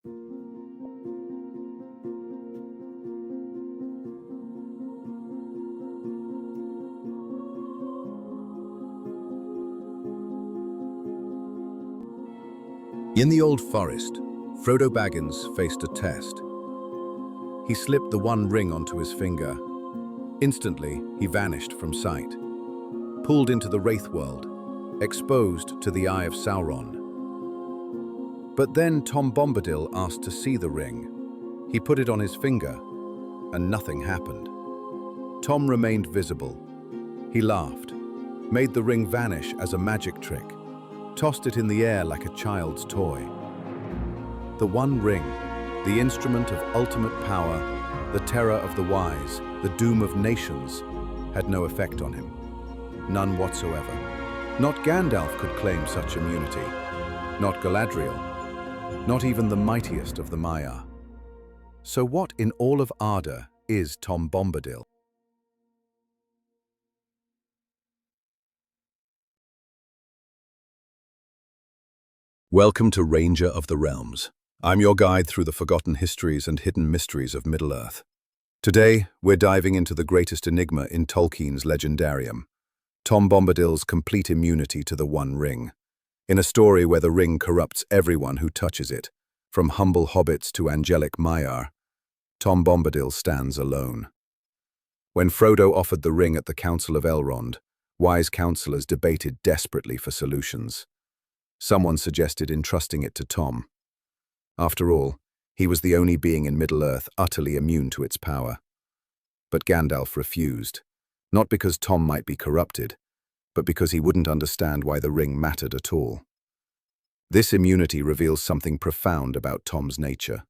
In the old forest, Frodo Baggins faced a test. He slipped the one ring onto his finger. Instantly, he vanished from sight, pulled into the Wraith world, exposed to the eye of Sauron. But then Tom Bombadil asked to see the ring. He put it on his finger, and nothing happened. Tom remained visible. He laughed, made the ring vanish as a magic trick, tossed it in the air like a child's toy. The one ring, the instrument of ultimate power, the terror of the wise, the doom of nations, had no effect on him. None whatsoever. Not Gandalf could claim such immunity. Not Galadriel. Not even the mightiest of the Maia. So what in all of Arda is Tom Bombadil? Welcome to Ranger of the Realms. I'm your guide through the forgotten histories and hidden mysteries of Middle-earth. Today, we're diving into the greatest enigma in Tolkien's legendarium, Tom Bombadil's complete immunity to the One Ring. In a story where the ring corrupts everyone who touches it, from humble hobbits to angelic Maia, Tom Bombadil stands alone. When Frodo offered the ring at the Council of Elrond, wise counselors debated desperately for solutions. Someone suggested entrusting it to Tom. After all, he was the only being in Middle-earth utterly immune to its power. But Gandalf refused, not because Tom might be corrupted, but because he wouldn't understand why the ring mattered at all. This immunity reveals something profound about Tom's nature.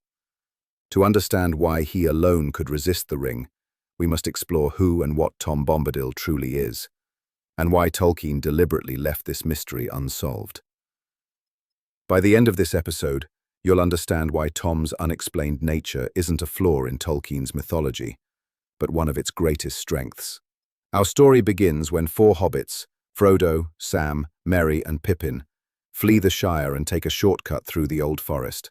To understand why he alone could resist the ring, we must explore who and what Tom Bombadil truly is, and why Tolkien deliberately left this mystery unsolved. By the end of this episode, you'll understand why Tom's unexplained nature isn't a flaw in Tolkien's mythology, but one of its greatest strengths. Our story begins when four hobbits, Frodo, Sam, Merry, and Pippin, flee the Shire and take a shortcut through the Old Forest.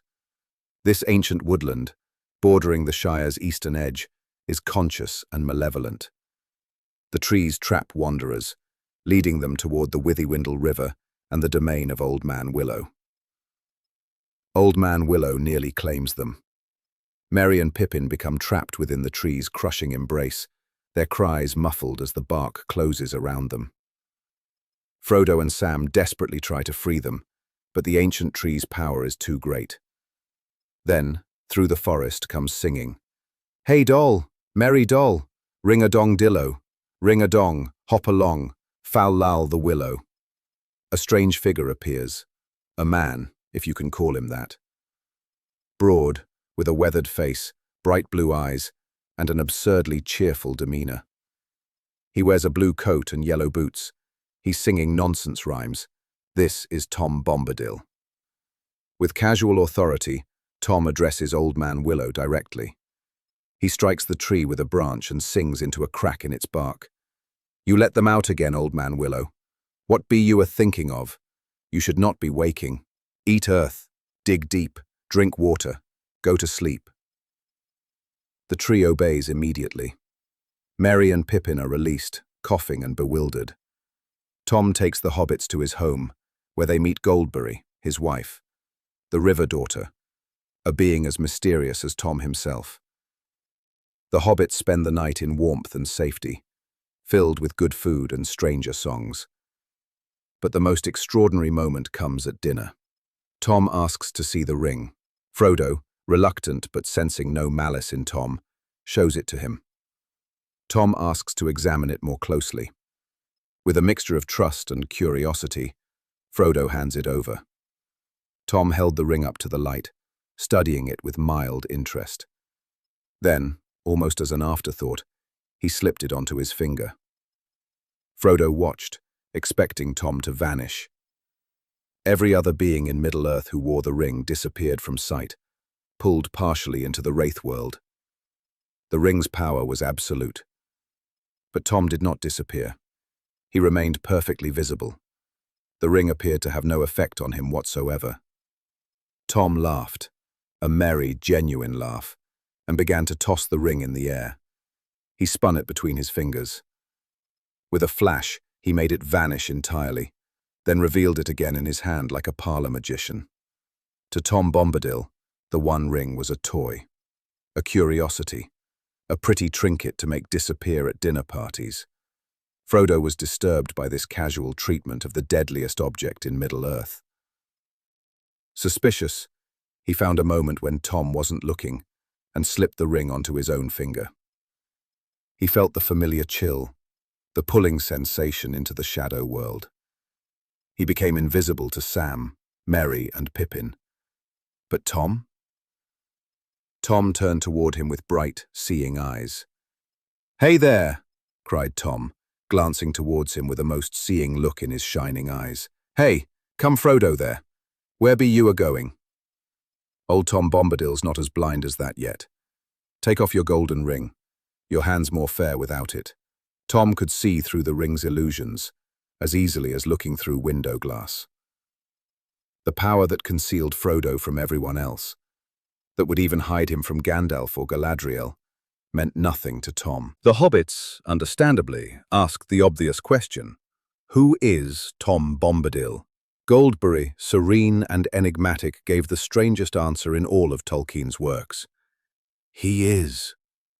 This ancient woodland, bordering the Shire's eastern edge, is conscious and malevolent. The trees trap wanderers, leading them toward the Withywindle River and the domain of Old Man Willow. Old Man Willow nearly claims them. Merry and Pippin become trapped within the tree's crushing embrace, their cries muffled as the bark closes around them. Frodo and Sam desperately try to free them, but the ancient tree's power is too great. Then, through the forest comes singing. "Hey doll, merry doll, ring-a-dong dillo, ring-a-dong, hop along, fal-lal the willow." A strange figure appears, a man, if you can call him that. Broad, with a weathered face, bright blue eyes, and an absurdly cheerful demeanor. He wears a blue coat and yellow boots. He's singing nonsense rhymes. This is Tom Bombadil. With casual authority, Tom addresses Old Man Willow directly. He strikes the tree with a branch and sings into a crack in its bark. "You let them out again, Old Man Willow. What be you a-thinking of? You should not be waking. Eat earth, dig deep, drink water, go to sleep." The tree obeys immediately. Merry and Pippin are released, coughing and bewildered. Tom takes the hobbits to his home, where they meet Goldberry, his wife, the River Daughter, a being as mysterious as Tom himself. The hobbits spend the night in warmth and safety, filled with good food and stranger songs. But the most extraordinary moment comes at dinner. Tom asks to see the ring. Frodo, reluctant but sensing no malice in Tom, shows it to him. Tom asks to examine it more closely. With a mixture of trust and curiosity, Frodo hands it over. Tom held the ring up to the light, studying it with mild interest. Then, almost as an afterthought, he slipped it onto his finger. Frodo watched, expecting Tom to vanish. Every other being in Middle-earth who wore the ring disappeared from sight, pulled partially into the Wraith world. The ring's power was absolute. But Tom did not disappear. He remained perfectly visible. The ring appeared to have no effect on him whatsoever. Tom laughed, a merry, genuine laugh, and began to toss the ring in the air. He spun it between his fingers. With a flash, he made it vanish entirely, then revealed it again in his hand like a parlor magician. To Tom Bombadil, the One Ring was a toy, a curiosity, a pretty trinket to make disappear at dinner parties. Frodo was disturbed by this casual treatment of the deadliest object in Middle-earth. Suspicious, he found a moment when Tom wasn't looking and slipped the ring onto his own finger. He felt the familiar chill, the pulling sensation into the shadow world. He became invisible to Sam, Merry, and Pippin. But Tom? Tom turned toward him with bright, seeing eyes. "Hey there!" cried Tom, glancing towards him with a most seeing look in his shining eyes. "Hey, come Frodo there. Where be you a-going?" Old Tom Bombadil's not as blind as that yet. "Take off your golden ring. Your hand's more fair without it." Tom could see through the ring's illusions, as easily as looking through window glass. The power that concealed Frodo from everyone else, that would even hide him from Gandalf or Galadriel, meant nothing to Tom. The hobbits, understandably, asked the obvious question: who is Tom Bombadil? Goldberry, serene and enigmatic, gave the strangest answer in all of Tolkien's works. He is.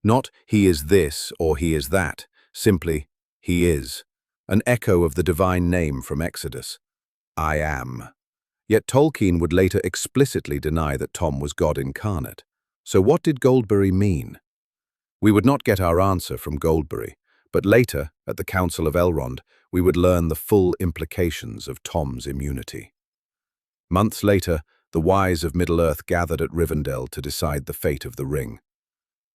Not he is this or he is that, simply he is. An echo of the divine name from Exodus. I am. Yet Tolkien would later explicitly deny that Tom was God incarnate. So what did Goldberry mean? We would not get our answer from Goldberry, but later, at the Council of Elrond, we would learn the full implications of Tom's immunity. Months later, the wise of Middle-earth gathered at Rivendell to decide the fate of the ring.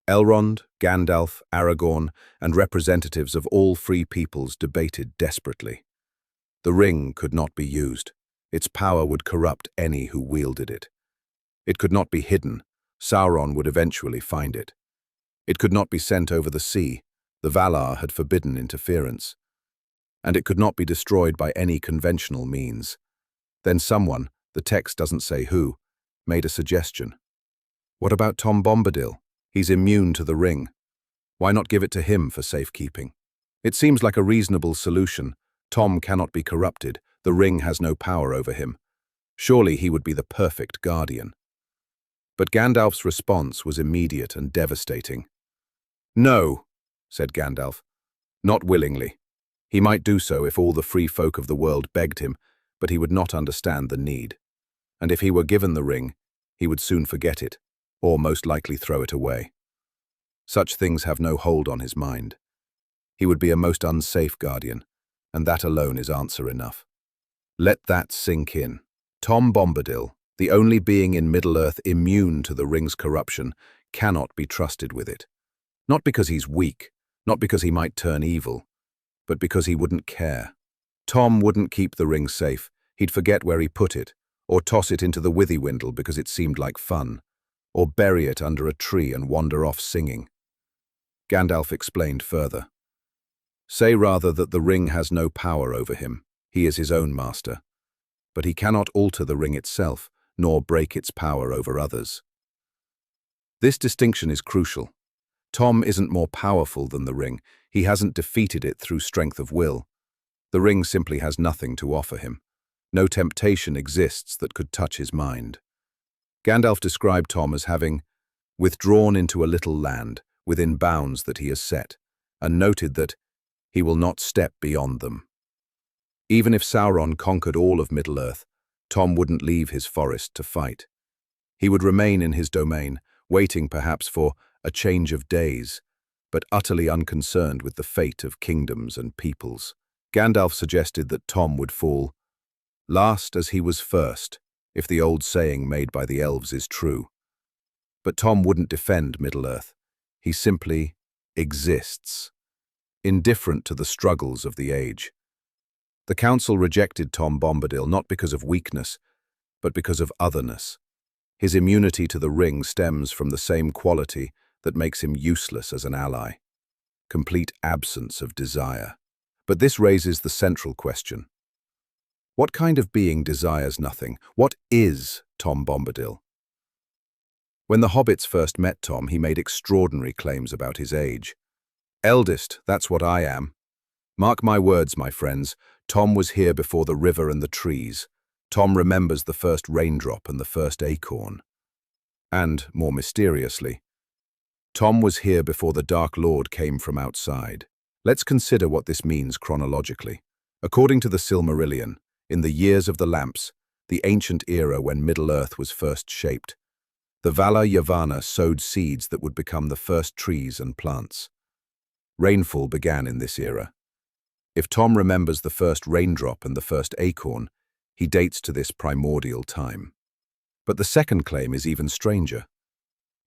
Elrond, Gandalf, Aragorn, and representatives of all free peoples debated desperately. The ring could not be used. Its power would corrupt any who wielded it. It could not be hidden. Sauron would eventually find it. It could not be sent over the sea. The Valar had forbidden interference. And it could not be destroyed by any conventional means. Then someone, the text doesn't say who, made a suggestion. What about Tom Bombadil? He's immune to the ring. Why not give it to him for safekeeping? It seems like a reasonable solution. Tom cannot be corrupted. The ring has no power over him. Surely he would be the perfect guardian. But Gandalf's response was immediate and devastating. "No," said Gandalf. "Not willingly. He might do so if all the free folk of the world begged him, but he would not understand the need. And if he were given the ring, he would soon forget it, or most likely throw it away. Such things have no hold on his mind. He would be a most unsafe guardian, and that alone is answer enough. Let that sink in. Tom Bombadil, the only being in Middle-earth immune to the ring's corruption, cannot be trusted with it. Not because he's weak, not because he might turn evil, but because he wouldn't care. Tom wouldn't keep the ring safe. He'd forget where he put it, or toss it into the Withywindle because it seemed like fun, or bury it under a tree and wander off singing. Gandalf explained further. Say rather that the ring has no power over him. He is his own master. But he cannot alter the ring itself, nor break its power over others. This distinction is crucial. Tom isn't more powerful than the ring. He hasn't defeated it through strength of will. The ring simply has nothing to offer him. No temptation exists that could touch his mind. Gandalf described Tom as having withdrawn into a little land within bounds that he has set, and noted that he will not step beyond them. Even if Sauron conquered all of Middle-earth, Tom wouldn't leave his forest to fight. He would remain in his domain, waiting perhaps for a change of days, but utterly unconcerned with the fate of kingdoms and peoples. Gandalf suggested that Tom would fall last as he was first, if the old saying made by the elves is true. But Tom wouldn't defend Middle-earth. He simply exists, indifferent to the struggles of the age. The council rejected Tom Bombadil not because of weakness, but because of otherness. His immunity to the ring stems from the same quality that makes him useless as an ally: complete absence of desire. But this raises the central question. What kind of being desires nothing? What is Tom Bombadil? When the hobbits first met Tom, he made extraordinary claims about his age. "Eldest, that's what I am. Mark my words, my friends, Tom was here before the river and the trees. Tom remembers the first raindrop and the first acorn." And, more mysteriously, Tom was here before the Dark Lord came from outside. Let's consider what this means chronologically. According to the Silmarillion, in the years of the lamps, the ancient era when Middle-earth was first shaped, the Valar Yavanna sowed seeds that would become the first trees and plants. Rainfall began in this era. If Tom remembers the first raindrop and the first acorn, he dates to this primordial time. But the second claim is even stranger.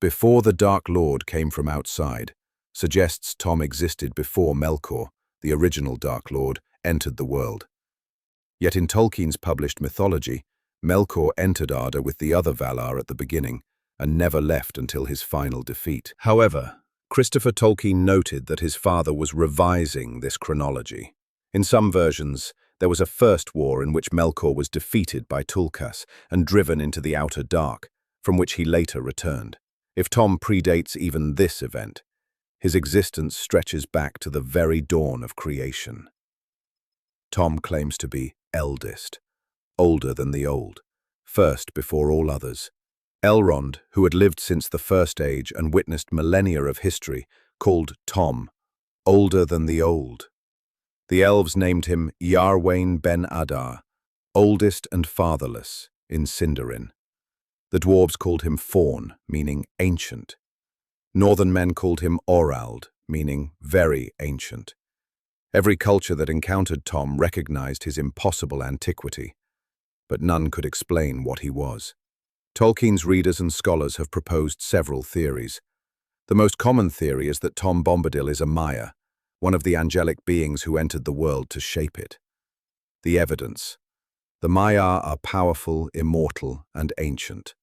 "Before the Dark Lord came from outside" suggests Tom existed before Melkor, the original Dark Lord, entered the world. Yet in Tolkien's published mythology, Melkor entered Arda with the other Valar at the beginning and never left until his final defeat. However, Christopher Tolkien noted that his father was revising this chronology. In some versions, there was a first war in which Melkor was defeated by Tulkas and driven into the outer dark, from which he later returned. If Tom predates even this event, his existence stretches back to the very dawn of creation. Tom claims to be eldest, older than the old, first before all others. Elrond, who had lived since the First Age and witnessed millennia of history, called Tom older than the old. The elves named him Iarwain ben Adar, oldest and fatherless, in Sindarin. The dwarves called him Faun, meaning ancient. Northern men called him Orald, meaning very ancient. Every culture that encountered Tom recognized his impossible antiquity, but none could explain what he was. Tolkien's readers and scholars have proposed several theories. The most common theory is that Tom Bombadil is a Maia, one of the angelic beings who entered the world to shape it. The evidence. The Maia are powerful, immortal, and ancient.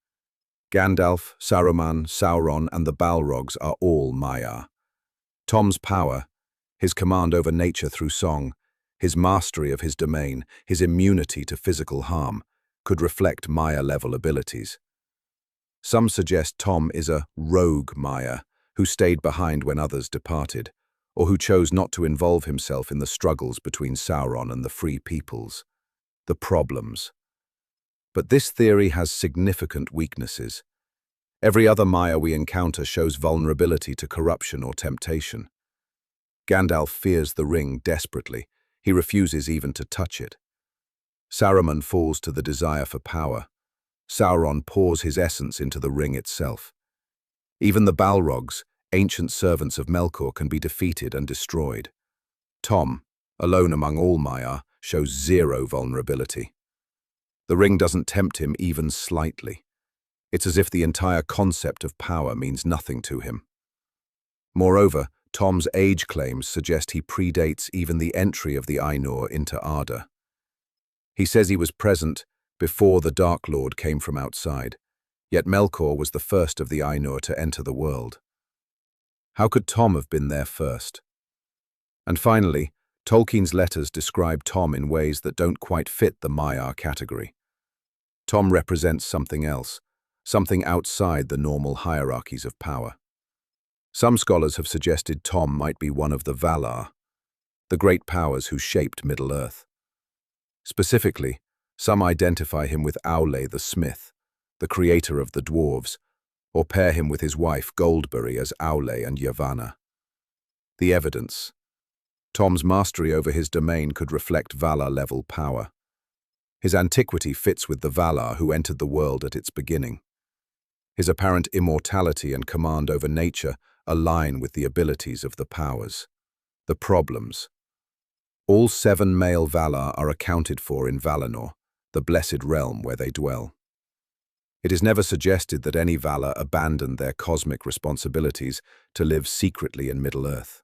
Gandalf, Saruman, Sauron, and the Balrogs are all Maia. Tom's power, his command over nature through song, his mastery of his domain, his immunity to physical harm, could reflect Maia-level abilities. Some suggest Tom is a rogue Maia, who stayed behind when others departed, or who chose not to involve himself in the struggles between Sauron and the Free Peoples. The problems. But this theory has significant weaknesses. Every other Maia we encounter shows vulnerability to corruption or temptation. Gandalf fears the ring desperately. He refuses even to touch it. Saruman falls to the desire for power. Sauron pours his essence into the ring itself. Even the Balrogs, ancient servants of Melkor, can be defeated and destroyed. Tom, alone among all Maia, shows zero vulnerability. The ring doesn't tempt him even slightly. It's as if the entire concept of power means nothing to him. Moreover, Tom's age claims suggest he predates even the entry of the Ainur into Arda. He says he was present before the Dark Lord came from outside, yet Melkor was the first of the Ainur to enter the world. How could Tom have been there first? And finally, Tolkien's letters describe Tom in ways that don't quite fit the Maia category. Tom represents something else, something outside the normal hierarchies of power. Some scholars have suggested Tom might be one of the Valar, the great powers who shaped Middle-earth. Specifically, some identify him with Aule the smith, the creator of the dwarves, or pair him with his wife Goldberry as Aule and Yavanna. The evidence. Tom's mastery over his domain could reflect Valar-level power. His antiquity fits with the Valar who entered the world at its beginning. His apparent immortality and command over nature align with the abilities of the powers. The problems. All 7 male Valar are accounted for in Valinor, the blessed realm where they dwell. It is never suggested that any Valar abandoned their cosmic responsibilities to live secretly in Middle-earth.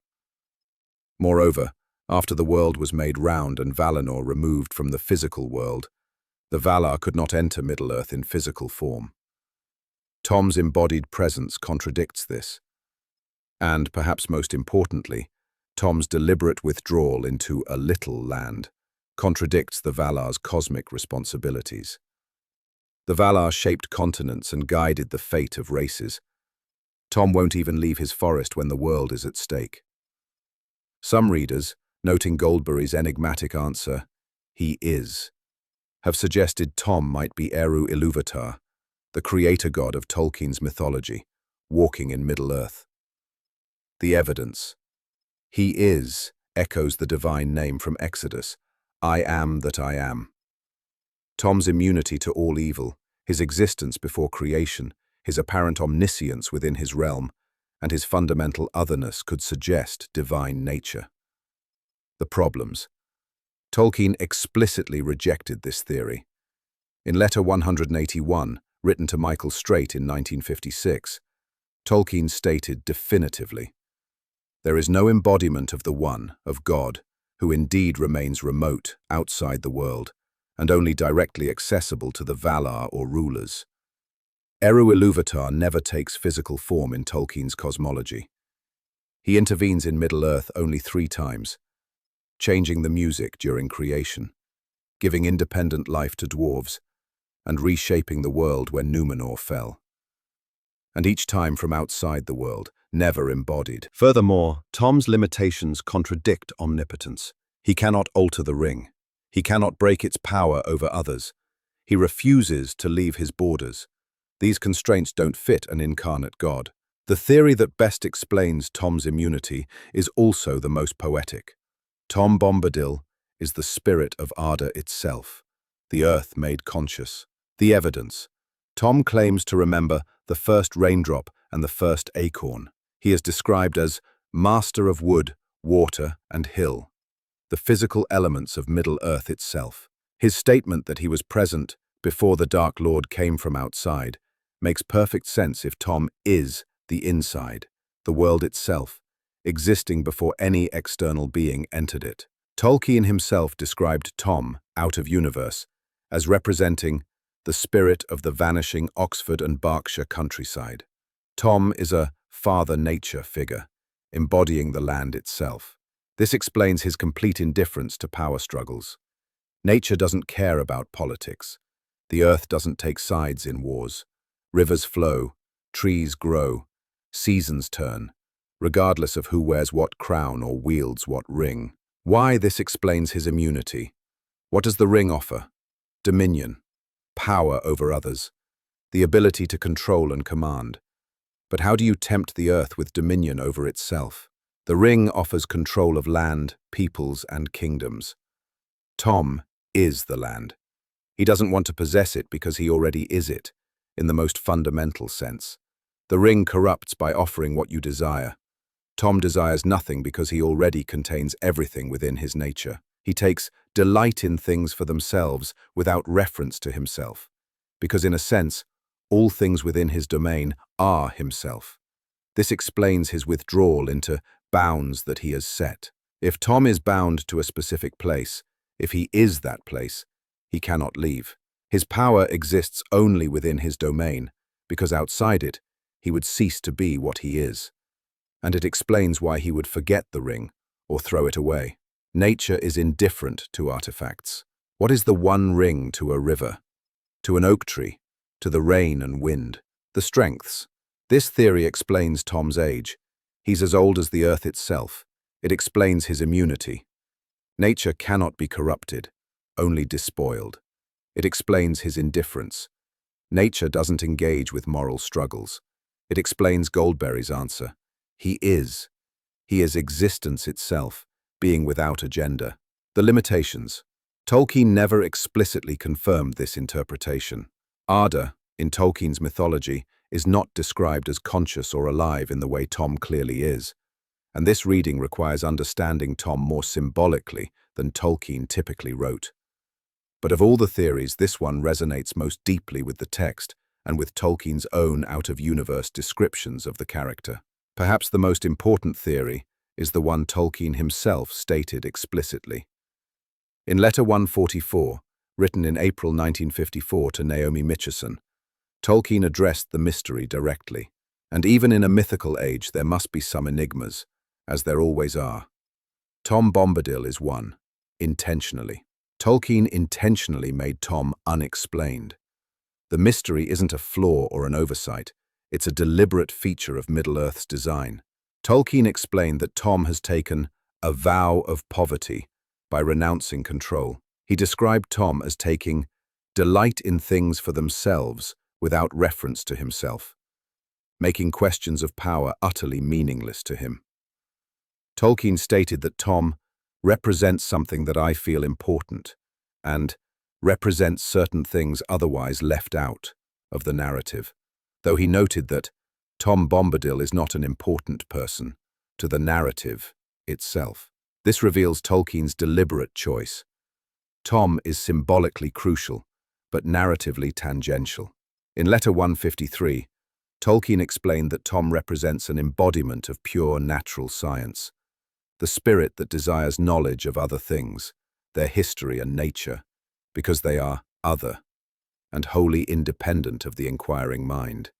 Moreover, after the world was made round and Valinor removed from the physical world, the Valar could not enter Middle-earth in physical form. Tom's embodied presence contradicts this. And, perhaps most importantly, Tom's deliberate withdrawal into a little land contradicts the Valar's cosmic responsibilities. The Valar shaped continents and guided the fate of races. Tom won't even leave his forest when the world is at stake. Some readers, noting Goldberry's enigmatic answer, "He is," have suggested Tom might be Eru Ilúvatar, the creator god of Tolkien's mythology, walking in Middle-earth. The evidence. "He is" echoes the divine name from Exodus, "I am that I am." Tom's immunity to all evil, his existence before creation, his apparent omniscience within his realm, and his fundamental otherness could suggest divine nature. The problems. Tolkien explicitly rejected this theory. In letter 181, written to Michael Straight in 1956, Tolkien stated definitively, "There is no embodiment of the One, of God, who indeed remains remote, outside the world, and only directly accessible to the Valar or rulers." Eru Ilúvatar never takes physical form in Tolkien's cosmology. He intervenes in Middle-earth only 3 times, changing the music during creation, giving independent life to dwarves, and reshaping the world when Númenor fell. And each time from outside the world, never embodied. Furthermore, Tom's limitations contradict omnipotence. He cannot alter the ring. He cannot break its power over others. He refuses to leave his borders. These constraints don't fit an incarnate God. The theory that best explains Tom's immunity is also the most poetic. Tom Bombadil is the spirit of Arda itself, the earth made conscious. The evidence. Tom claims to remember the first raindrop and the first acorn. He is described as master of wood, water, and hill, the physical elements of Middle-earth itself. His statement that he was present before the Dark Lord came from outside makes perfect sense if Tom is the inside, the world itself, existing before any external being entered it. Tolkien himself described Tom, out of universe, as representing the spirit of the vanishing Oxford and Berkshire countryside. Tom is a father nature figure, embodying the land itself. This explains his complete indifference to power struggles. Nature doesn't care about politics. The earth doesn't take sides in wars. Rivers flow, trees grow, seasons turn, regardless of who wears what crown or wields what ring. Why this explains his immunity. What does the ring offer? Dominion, power over others, the ability to control and command. But how do you tempt the earth with dominion over itself? The ring offers control of land, peoples, and kingdoms. Tom is the land. He doesn't want to possess it because he already is it, in the most fundamental sense. The ring corrupts by offering what you desire. Tom desires nothing because he already contains everything within his nature. He takes delight in things for themselves without reference to himself, because in a sense, all things within his domain are himself. This explains his withdrawal into bounds that he has set. If Tom is bound to a specific place, if he is that place, he cannot leave. His power exists only within his domain, because outside it, he would cease to be what he is. And it explains why he would forget the ring or throw it away. Nature is indifferent to artifacts. What is the one ring to a river, to an oak tree, to the rain and wind? The strengths. This theory explains Tom's age. He's as old as the earth itself. It explains his immunity. Nature cannot be corrupted, only despoiled. It explains his indifference. Nature doesn't engage with moral struggles. It explains Goldberry's answer. He is. He is existence itself, being without agenda. The limitations. Tolkien never explicitly confirmed this interpretation. Arda, in Tolkien's mythology, is not described as conscious or alive in the way Tom clearly is. And this reading requires understanding Tom more symbolically than Tolkien typically wrote. But of all the theories, this one resonates most deeply with the text and with Tolkien's own out-of-universe descriptions of the character. Perhaps the most important theory is the one Tolkien himself stated explicitly. In letter 144, written in April 1954 to Naomi Mitchison, Tolkien addressed the mystery directly. And even in a mythical age, there must be some enigmas, as there always are. Tom Bombadil is one, intentionally. Tolkien intentionally made Tom unexplained. The mystery isn't a flaw or an oversight. It's a deliberate feature of Middle-earth's design. Tolkien explained that Tom has taken a vow of poverty by renouncing control. He described Tom as taking delight in things for themselves without reference to himself, making questions of power utterly meaningless to him. Tolkien stated that Tom represents something that I feel important and represents certain things otherwise left out of the narrative, though he noted that Tom Bombadil is not an important person to the narrative itself. This reveals Tolkien's deliberate choice. Tom is symbolically crucial, but narratively tangential. In Letter 153, Tolkien explained that Tom represents an embodiment of pure natural science, the spirit that desires knowledge of other things, their history and nature, because they are other and wholly independent of the inquiring mind.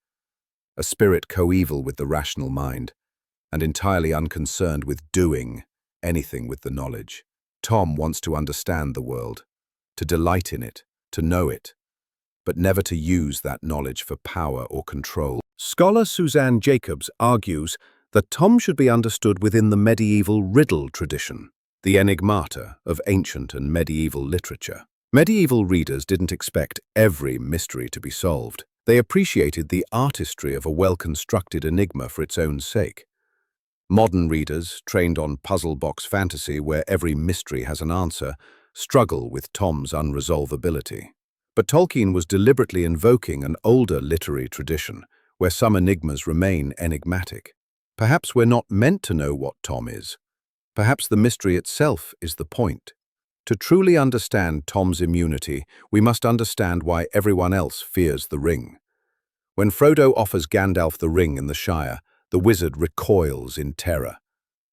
A spirit coeval with the rational mind and entirely unconcerned with doing anything with the knowledge. Tom wants to understand the world, to delight in it, to know it, but never to use that knowledge for power or control. Scholar Suzanne Jacobs argues that Tom should be understood within the medieval riddle tradition, the enigmata of ancient and medieval literature. Medieval readers didn't expect every mystery to be solved. They appreciated the artistry of a well-constructed enigma for its own sake. Modern readers, trained on puzzle box fantasy where every mystery has an answer, struggle with Tom's unresolvability. But Tolkien was deliberately invoking an older literary tradition where some enigmas remain enigmatic. Perhaps we're not meant to know what Tom is. Perhaps the mystery itself is the point. To truly understand Tom's immunity, we must understand why everyone else fears the ring. When Frodo offers Gandalf the ring in the Shire, the wizard recoils in terror.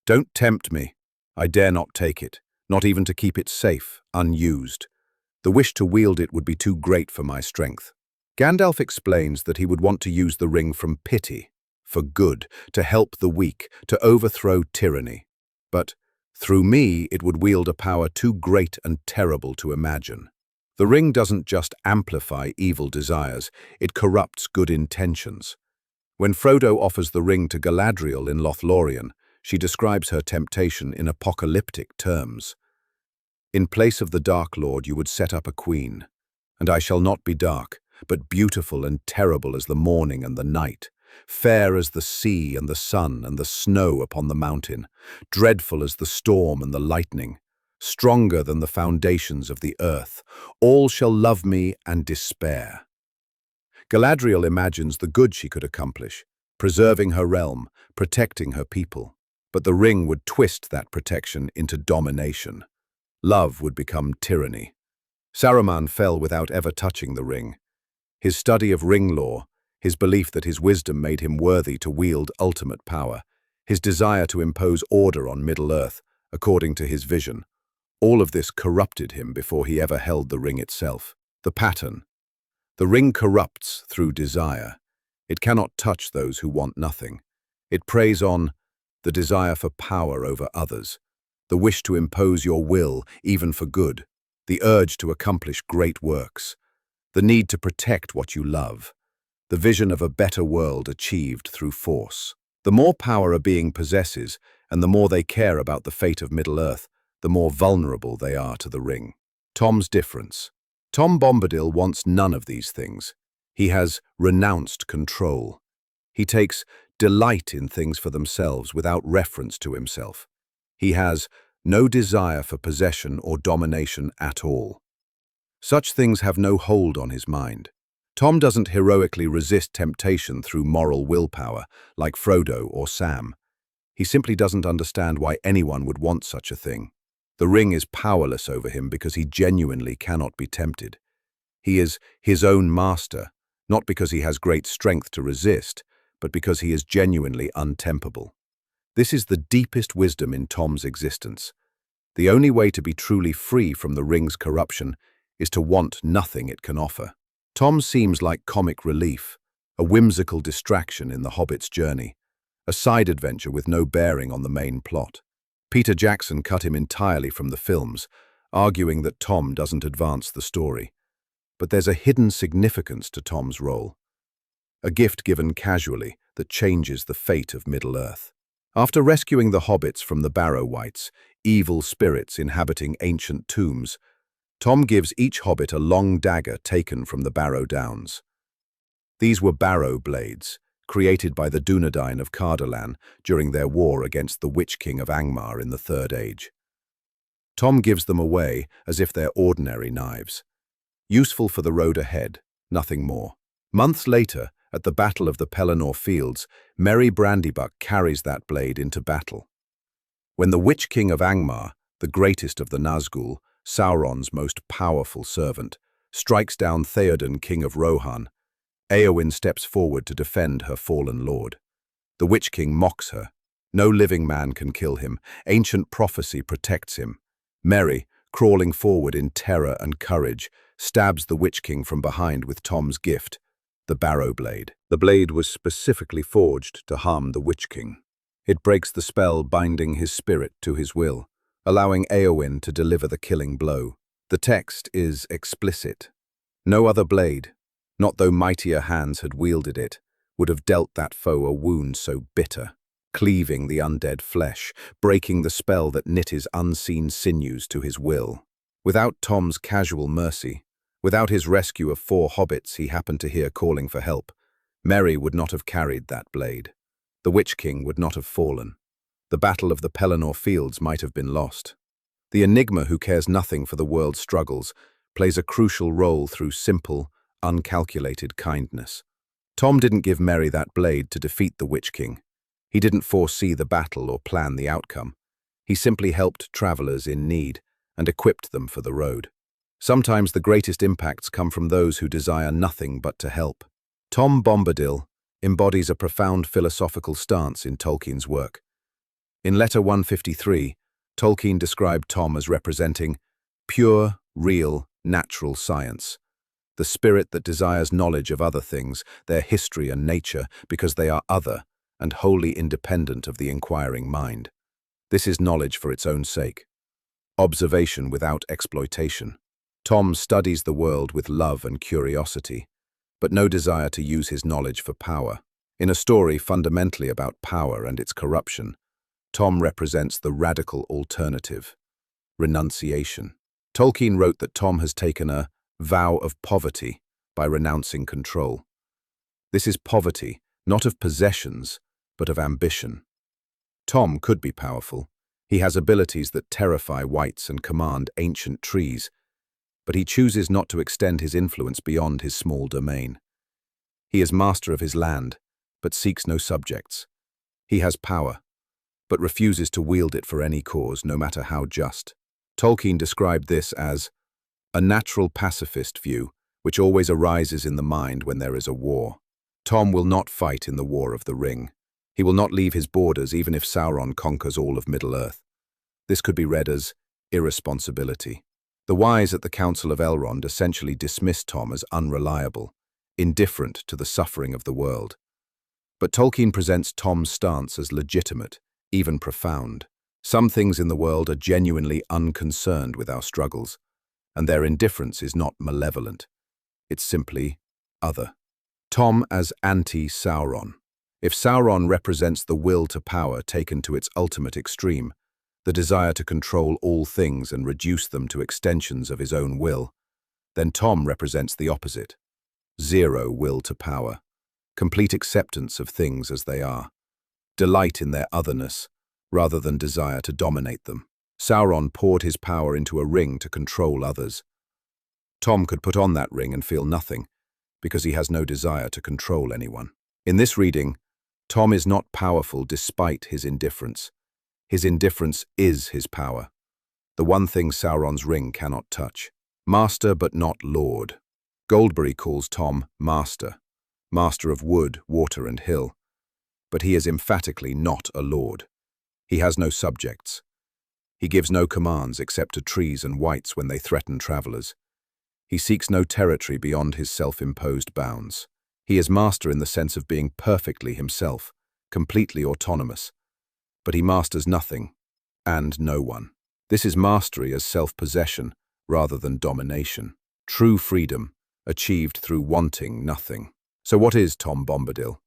"Don't tempt me. I dare not take it, not even to keep it safe, unused. The wish to wield it would be too great for my strength." Gandalf explains that he would want to use the ring from pity, for good, to help the weak, to overthrow tyranny. But through me, it would wield a power too great and terrible to imagine. The ring doesn't just amplify evil desires, it corrupts good intentions. When Frodo offers the ring to Galadriel in Lothlorien, she describes her temptation in apocalyptic terms. "In place of the Dark Lord you would set up a queen, and I shall not be dark, but beautiful and terrible as the morning and the night, fair as the sea and the sun and the snow upon the mountain, dreadful as the storm and the lightning, stronger than the foundations of the earth. All shall love me and despair." Galadriel imagines the good she could accomplish, preserving her realm, protecting her people. But the ring would twist that protection into domination. Love would become tyranny. Saruman fell without ever touching the ring. His study of ring lore, his belief that his wisdom made him worthy to wield ultimate power, his desire to impose order on Middle-earth, according to his vision, all of this corrupted him before he ever held the ring itself. The pattern. The ring corrupts through desire. It cannot touch those who want nothing. It preys on the desire for power over others, the wish to impose your will, even for good, the urge to accomplish great works, the need to protect what you love, the vision of a better world achieved through force. The more power a being possesses, and the more they care about the fate of Middle-earth, the more vulnerable they are to the ring. Tom's difference. Tom Bombadil wants none of these things. He has renounced control. He takes delight in things for themselves without reference to himself. He has no desire for possession or domination at all. Such things have no hold on his mind. Tom doesn't heroically resist temptation through moral willpower, like Frodo or Sam. He simply doesn't understand why anyone would want such a thing. The ring is powerless over him because he genuinely cannot be tempted. He is his own master, not because he has great strength to resist, but because he is genuinely untemptable. This is the deepest wisdom in Tom's existence. The only way to be truly free from the ring's corruption is to want nothing it can offer. Tom seems like comic relief, a whimsical distraction in the Hobbit's journey, a side adventure with no bearing on the main plot. Peter Jackson cut him entirely from the films, arguing that Tom doesn't advance the story. But there's a hidden significance to Tom's role, a gift given casually that changes the fate of Middle-earth. After rescuing the hobbits from the Barrow-wights, evil spirits inhabiting ancient tombs, Tom gives each hobbit a long dagger taken from the Barrow-downs. These were barrow blades, created by the Dunedain of Cardolan during their war against the Witch King of Angmar in the Third Age. Tom gives them away as if they're ordinary knives. Useful for the road ahead, nothing more. Months later, at the Battle of the Pelennor Fields, Merry Brandybuck carries that blade into battle. When the Witch King of Angmar, the greatest of the Nazgul, Sauron's most powerful servant, strikes down Theoden, King of Rohan, Éowyn steps forward to defend her fallen lord. The Witch King mocks her. No living man can kill him. Ancient prophecy protects him. Merry, crawling forward in terror and courage, stabs the Witch King from behind with Tom's gift, the Barrow blade. The blade was specifically forged to harm the Witch King. It breaks the spell binding his spirit to his will, allowing Éowyn to deliver the killing blow. The text is explicit. No other blade, not though mightier hands had wielded it, would have dealt that foe a wound so bitter, cleaving the undead flesh, breaking the spell that knit his unseen sinews to his will. Without Tom's casual mercy, without his rescue of 4 hobbits he happened to hear calling for help, Merry would not have carried that blade. The Witch King would not have fallen. The Battle of the Pelennor Fields might have been lost. The enigma who cares nothing for the world's struggles plays a crucial role through simple, uncalculated kindness. Tom didn't give Merry that blade to defeat the Witch King. He didn't foresee the battle or plan the outcome. He simply helped travelers in need and equipped them for the road. Sometimes the greatest impacts come from those who desire nothing but to help. Tom Bombadil embodies a profound philosophical stance in Tolkien's work. In Letter 153, Tolkien described Tom as representing pure, real, natural science, the spirit that desires knowledge of other things, their history and nature, because they are other and wholly independent of the inquiring mind. This is knowledge for its own sake. Observation without exploitation. Tom studies the world with love and curiosity, but no desire to use his knowledge for power. In a story fundamentally about power and its corruption, Tom represents the radical alternative, renunciation. Tolkien wrote that Tom has taken a vow of poverty by renouncing control. This is poverty, not of possessions, but of ambition. Tom could be powerful. He has abilities that terrify wights and command ancient trees, but he chooses not to extend his influence beyond his small domain. He is master of his land, but seeks no subjects. He has power, but refuses to wield it for any cause, no matter how just. Tolkien described this as a natural pacifist view, which always arises in the mind when there is a war. Tom will not fight in the War of the Ring. He will not leave his borders even if Sauron conquers all of Middle-earth. This could be read as irresponsibility. The wise at the Council of Elrond essentially dismissed Tom as unreliable, indifferent to the suffering of the world. But Tolkien presents Tom's stance as legitimate, even profound. Some things in the world are genuinely unconcerned with our struggles, and their indifference is not malevolent. It's simply other. Tom as anti-Sauron. If Sauron represents the will to power taken to its ultimate extreme, the desire to control all things and reduce them to extensions of his own will, then Tom represents the opposite. Zero will to power, complete acceptance of things as they are, delight in their otherness, rather than desire to dominate them. Sauron poured his power into a ring to control others. Tom could put on that ring and feel nothing, because he has no desire to control anyone. In this reading, Tom is not powerful despite his indifference. His indifference is his power, the one thing Sauron's ring cannot touch. Master but not lord. Goldberry calls Tom master, master of wood, water and hill. But he is emphatically not a lord. He has no subjects. He gives no commands except to trees and wights when they threaten travelers. He seeks no territory beyond his self-imposed bounds. He is master in the sense of being perfectly himself, completely autonomous. But he masters nothing, and no one. This is mastery as self-possession, rather than domination. True freedom, achieved through wanting nothing. So what is Tom Bombadil?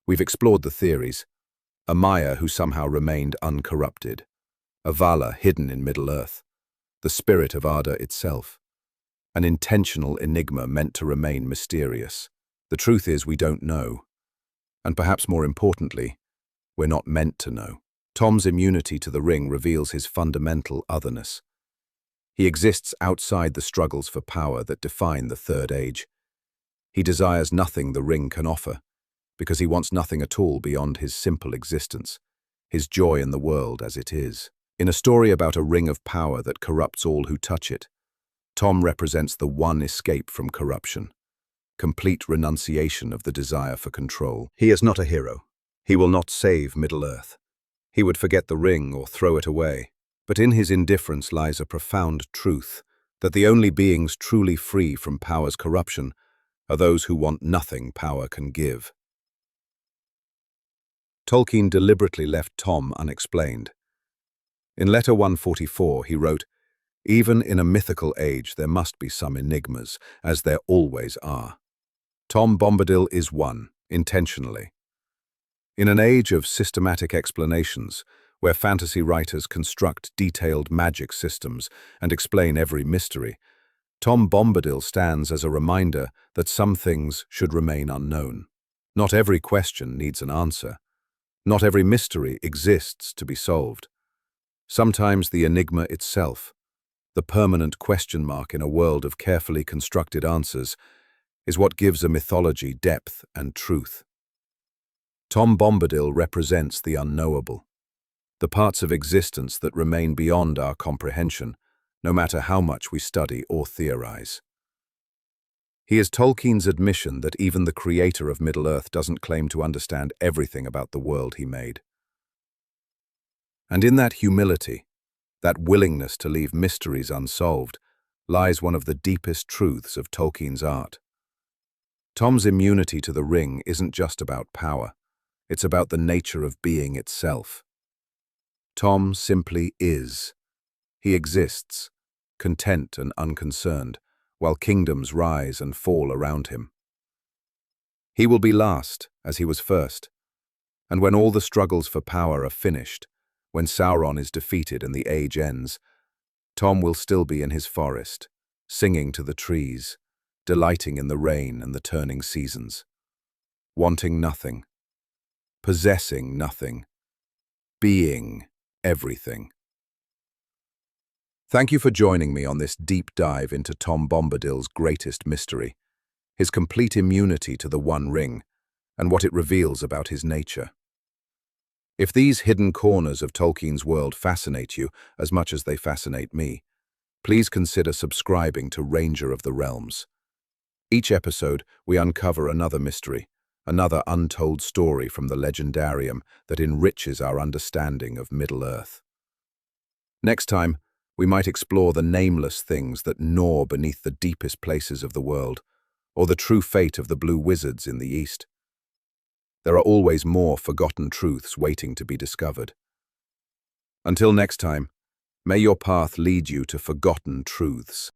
We've explored the theories. A Maia who somehow remained uncorrupted. A Vala hidden in Middle-earth. The spirit of Arda itself. An intentional enigma meant to remain mysterious. The truth is we don't know. And perhaps more importantly, we're not meant to know. Tom's immunity to the ring reveals his fundamental otherness. He exists outside the struggles for power that define the Third Age. He desires nothing the ring can offer, because he wants nothing at all beyond his simple existence, his joy in the world as it is. In a story about a ring of power that corrupts all who touch it, Tom represents the one escape from corruption, complete renunciation of the desire for control. He is not a hero. He will not save Middle-earth. He would forget the ring or throw it away. But in his indifference lies a profound truth, that the only beings truly free from power's corruption are those who want nothing power can give. Tolkien deliberately left Tom unexplained. In letter 144 he wrote, "Even in a mythical age there must be some enigmas, as there always are. Tom Bombadil is one, intentionally. In an age of systematic explanations, where fantasy writers construct detailed magic systems and explain every mystery, Tom Bombadil stands as a reminder that some things should remain unknown. Not every question needs an answer. Not every mystery exists to be solved. Sometimes the enigma itself, the permanent question mark in a world of carefully constructed answers, is what gives a mythology depth and truth. Tom Bombadil represents the unknowable, the parts of existence that remain beyond our comprehension, no matter how much we study or theorize. He is Tolkien's admission that even the creator of Middle-earth doesn't claim to understand everything about the world he made. And in that humility, that willingness to leave mysteries unsolved, lies one of the deepest truths of Tolkien's art. Tom's immunity to the ring isn't just about power, it's about the nature of being itself. Tom simply is. He exists, content and unconcerned, while kingdoms rise and fall around him. He will be last, as he was first, and when all the struggles for power are finished, when Sauron is defeated and the age ends, Tom will still be in his forest, singing to the trees, delighting in the rain and the turning seasons, wanting nothing, possessing nothing, being everything. Thank you for joining me on this deep dive into Tom Bombadil's greatest mystery, his complete immunity to the One Ring, and what it reveals about his nature. If these hidden corners of Tolkien's world fascinate you as much as they fascinate me, please consider subscribing to Ranger of the Realms. Each episode, we uncover another mystery, another untold story from the legendarium that enriches our understanding of Middle-earth. Next time, we might explore the nameless things that gnaw beneath the deepest places of the world, or the true fate of the blue wizards in the east. There are always more forgotten truths waiting to be discovered. Until next time, may your path lead you to forgotten truths.